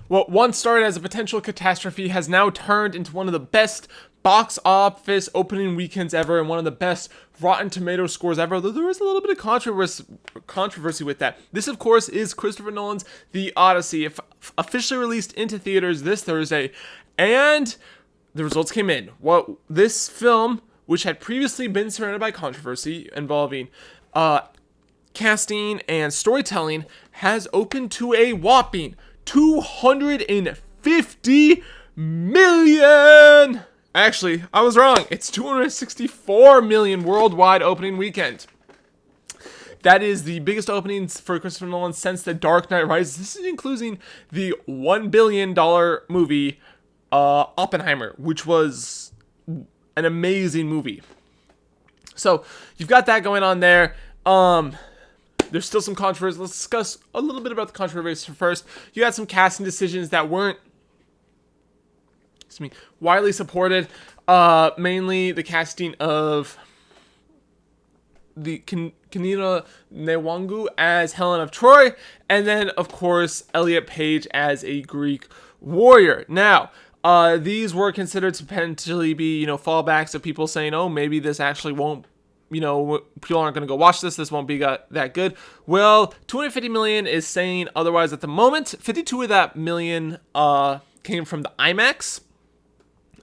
What once started as a potential catastrophe has now turned into one of the best box office opening weekends ever and one of the best Rotten Tomato scores ever, though there is a little bit of controversy with that. This, of course, is Christopher Nolan's The Odyssey, officially released into theaters this Thursday, and the results came in. This film, which had previously been surrounded by controversy involving casting and storytelling, has opened to a whopping 250 million. Actually, I was wrong. It's 264 million worldwide opening weekend. That is the biggest openings for Christopher Nolan since The Dark Knight Rises. This is including the $1 billion movie Oppenheimer, which was an amazing movie. So you've got that going on there. There's still some controversy. Let's discuss a little bit about the controversy first. You had some casting decisions that weren't widely supported. Mainly the casting of the Kanina Nwangu as Helen of Troy, and then of course Elliot Page as a Greek warrior. Now, these were considered to potentially be, fallbacks of people saying, oh, maybe this actually won't, people aren't going to go watch this. This won't be that good. Well, 250 million is saying otherwise at the moment. 52 of that million came from the IMAX,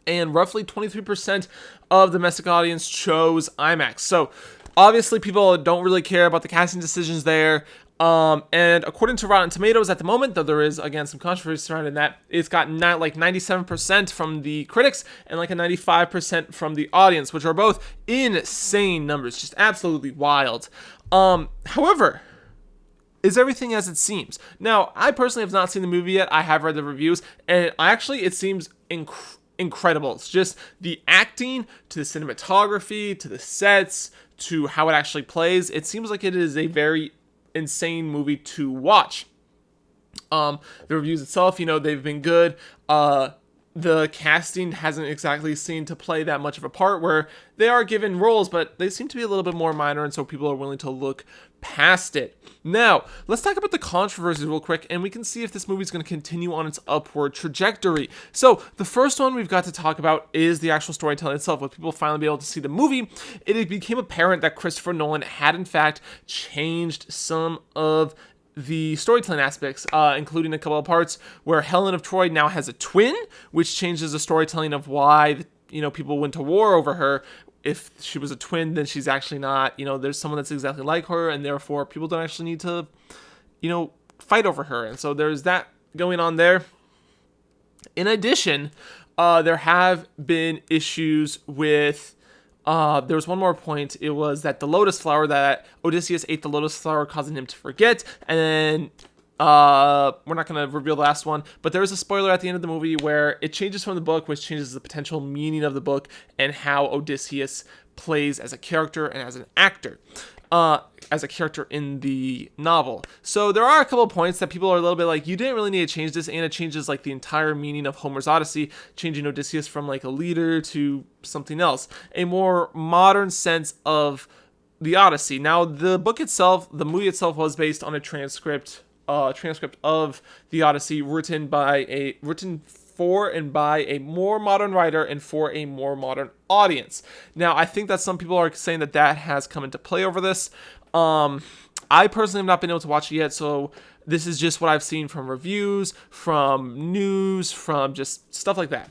and roughly 23% of the domestic audience chose IMAX. So obviously people don't really care about the casting decisions there. And according to Rotten Tomatoes at the moment, though there is, again, some controversy surrounding that, it's got 97% from the critics and a 95% from the audience, which are both insane numbers, just absolutely wild. However, is everything as it seems? Now, I personally have not seen the movie yet. I have read the reviews, and it seems incredible. It's just the acting, to the cinematography, to the sets, to how it actually plays. It seems like it is a very insane movie to watch. The reviews itself, they've been good. The casting hasn't exactly seemed to play that much of a part, where they are given roles, but they seem to be a little bit more minor, and so people are willing to look past it. Now, let's talk about the controversies real quick, and we can see if this movie is going to continue on its upward trajectory. So, the first one we've got to talk about is the actual storytelling itself. With people finally be able to see the movie, it became apparent that Christopher Nolan had, in fact, changed some of the storytelling aspects, including a couple of parts where Helen of Troy now has a twin, which changes the storytelling of why people went to war over her. If she was a twin, then she's actually not. There's someone that's exactly like her, and therefore people don't actually need to fight over her. And so there's that going on there. In addition, there have been issues with there was one more point. It was that the lotus flower, that Odysseus ate the lotus flower, causing him to forget. And then we're not going to reveal the last one, but there is a spoiler at the end of the movie where it changes from the book, which changes the potential meaning of the book and how Odysseus plays as a character and as an actor. As a character in the novel. So there are a couple of points that people are a little bit like, you didn't really need to change this, and it changes the entire meaning of Homer's Odyssey, changing Odysseus from a leader to something else, a more modern sense of the Odyssey. Now, the movie itself was based on a transcript of the Odyssey written for and by a more modern writer and for a more modern audience. Now, I think that some people are saying that has come into play over this. I personally have not been able to watch it yet, so this is just what I've seen from reviews, from news, from just stuff like that.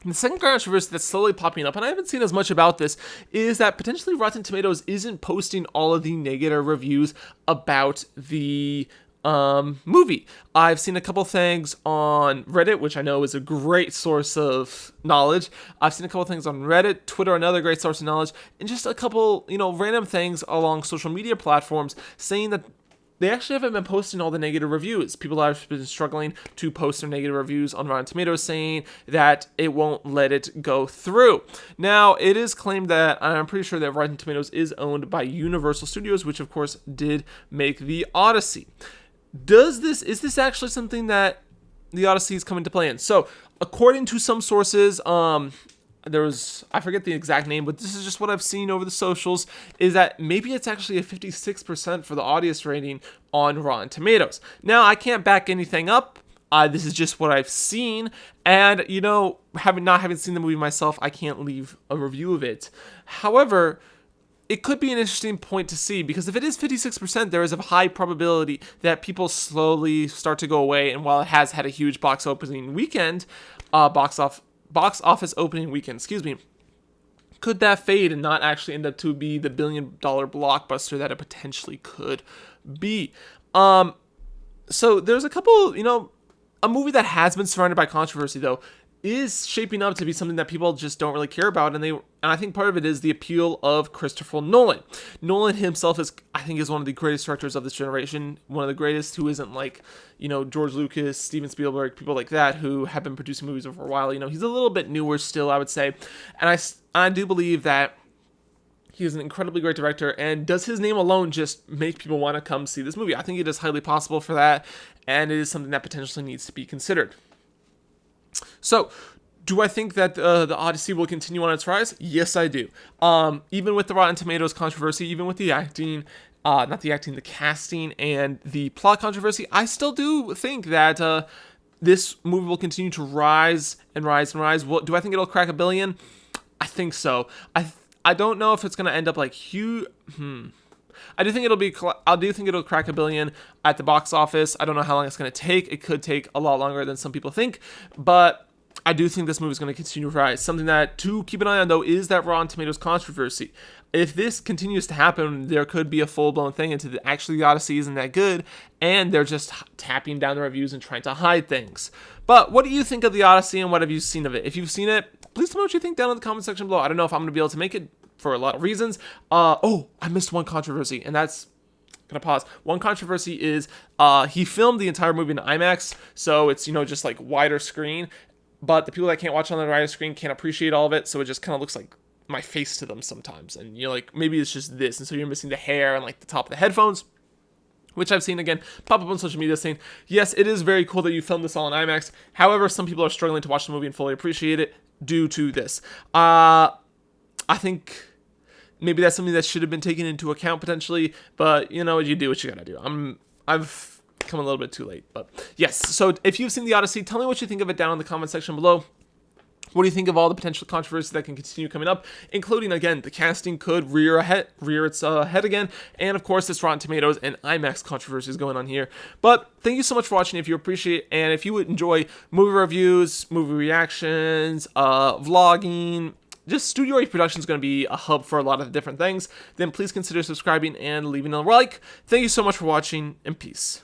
And the second controversy that's slowly popping up, and I haven't seen as much about this, is that potentially Rotten Tomatoes isn't posting all of the negative reviews about the movie. I've seen a couple things on Reddit, which I know is a great source of knowledge. I've seen a couple things on Reddit, Twitter, another great source of knowledge, and just a couple, random things along social media platforms saying that they actually haven't been posting all the negative reviews. People have been struggling to post their negative reviews on Rotten Tomatoes, saying that it won't let it go through. Now, it is claimed that, I'm pretty sure that Rotten Tomatoes is owned by Universal Studios, which of course did make the Odyssey. Is this actually something that the Odyssey is coming to play in? So, according to some sources, I forget the exact name, but this is just what I've seen over the socials, is that maybe it's actually a 56% for the audience rating on Rotten Tomatoes. Now, I can't back anything up. This is just what I've seen, and having seen the movie myself, I can't leave a review of it. However, it could be an interesting point to see, because if it is 56%, there is a high probability that people slowly start to go away. And while it has had a huge box office opening weekend, excuse me, could that fade and not actually end up to be the billion-dollar blockbuster that it potentially could be? So there's a couple, a movie that has been surrounded by controversy, though, is shaping up to be something that people just don't really care about, and I think part of it is the appeal of Christopher Nolan. Nolan himself is one of the greatest directors of this generation, one of the greatest who isn't like, George Lucas, Steven Spielberg, people like that who have been producing movies for a while. He's a little bit newer still, I would say, and I do believe that he is an incredibly great director, and does his name alone just make people want to come see this movie? I think it is highly possible for that, and it is something that potentially needs to be considered. So, do I think that the Odyssey will continue on its rise? Yes, I do. Even with the Rotten Tomatoes controversy, even with the acting, the casting, and the plot controversy, I still do think that this movie will continue to rise and rise and rise. Do I think it'll crack $1 billion? I think so. I don't know if it's going to end up like huge. I do think it'll crack $1 billion at the box office. I don't know how long it's going to take. It could take a lot longer than some people think, but I do think this movie is going to continue to rise. Something that to keep an eye on, though, is that Rotten Tomatoes controversy. If this continues to happen, there could be a full-blown thing into actually the Odyssey isn't that good, and they're just tapping down the reviews and trying to hide things. But what do you think of the Odyssey, and what have you seen of it? If you've seen it, please tell me what you think down in the comment section below. I don't know if I'm going to be able to make it for a lot of reasons. I missed one controversy, and that's gonna pause. One controversy is he filmed the entire movie in IMAX, so it's just like wider screen, but the people that can't watch on the wider screen can't appreciate all of it, so it just kind of looks like my face to them sometimes, and you're like, maybe it's just this, and so you're missing the hair and like the top of the headphones, which I've seen again pop up on social media saying, yes, it is very cool that you filmed this all in IMAX. However, some people are struggling to watch the movie and fully appreciate it due to this. I think maybe that's something that should have been taken into account potentially, but you do what you gotta do. I've come a little bit too late, but yes. So if you've seen the Odyssey, tell me what you think of it down in the comment section below. What do you think of all the potential controversies that can continue coming up, including, again, the casting could rear its head again, and of course this Rotten Tomatoes and IMAX controversy is going on here. But thank you so much for watching. If you appreciate, and if you would enjoy movie reviews, movie reactions, vlogging, just Studio H Production is going to be a hub for a lot of different things, then please consider subscribing and leaving a like. Thank you so much for watching, and peace.